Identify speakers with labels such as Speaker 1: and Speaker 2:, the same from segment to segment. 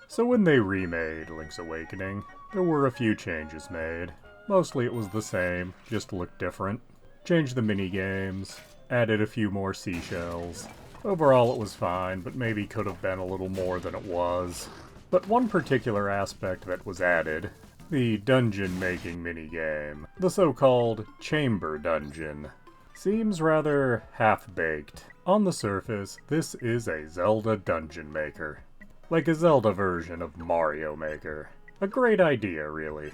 Speaker 1: So when they remade Link's Awakening, there were a few changes made. Mostly it was the same, just looked different. Changed the minigames, added a few more seashells. Overall it was fine, but maybe could have been a little more than it was. But one particular aspect that was added, the dungeon-making minigame, the so-called chamber dungeon, seems rather half-baked. On the surface, this is a Zelda dungeon maker. Like a Zelda version of Mario Maker. A great idea, really.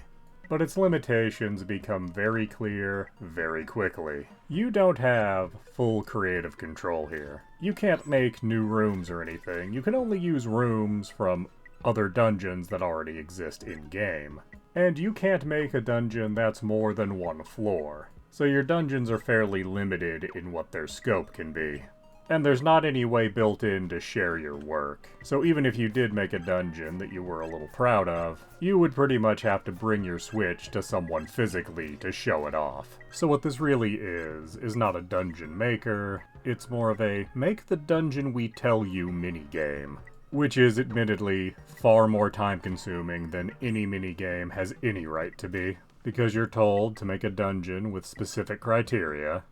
Speaker 1: But its limitations become very clear very quickly. You don't have full creative control here. You can't make new rooms or anything. You can only use rooms from other dungeons that already exist in-game. And you can't make a dungeon that's more than one floor. So your dungeons are fairly limited in what their scope can be. And there's not any way built in to share your work. So even if you did make a dungeon that you were a little proud of, you would pretty much have to bring your Switch to someone physically to show it off. So what this really is not a dungeon maker, it's more of a make the dungeon we tell you minigame. Which is admittedly far more time consuming than any minigame has any right to be. Because you're told to make a dungeon with specific criteria,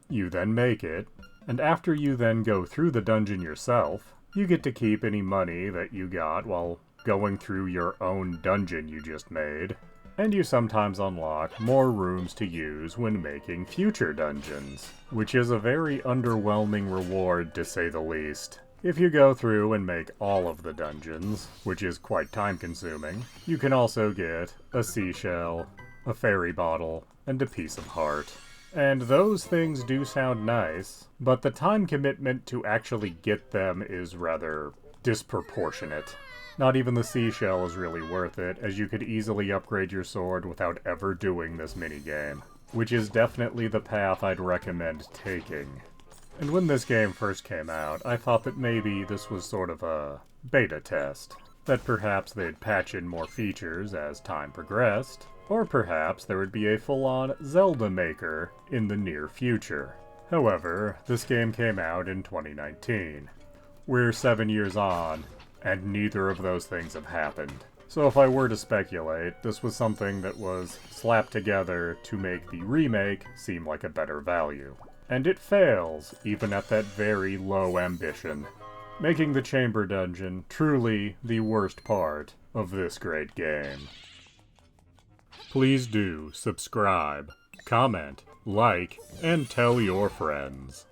Speaker 1: you then make it, and after you then go through the dungeon yourself, you get to keep any money that you got while going through your own dungeon you just made, and you sometimes unlock more rooms to use when making future dungeons, which is a very underwhelming reward to say the least. If you go through and make all of the dungeons, which is quite time-consuming, you can also get a seashell, a fairy bottle, and a piece of heart. And those things do sound nice, but the time commitment to actually get them is rather disproportionate. Not even the seashell is really worth it, as you could easily upgrade your sword without ever doing this minigame, which is definitely the path I'd recommend taking. And when this game first came out, I thought that maybe this was sort of a beta test. That perhaps they'd patch in more features as time progressed, or perhaps there would be a full-on Zelda maker in the near future. However, this game came out in 2019. We're 7 years on, and neither of those things have happened. So if I were to speculate, this was something that was slapped together to make the remake seem like a better value. And it fails, even at that very low ambition, making the chamber dungeon truly the worst part of this great game. Please do subscribe, comment, like, and tell your friends.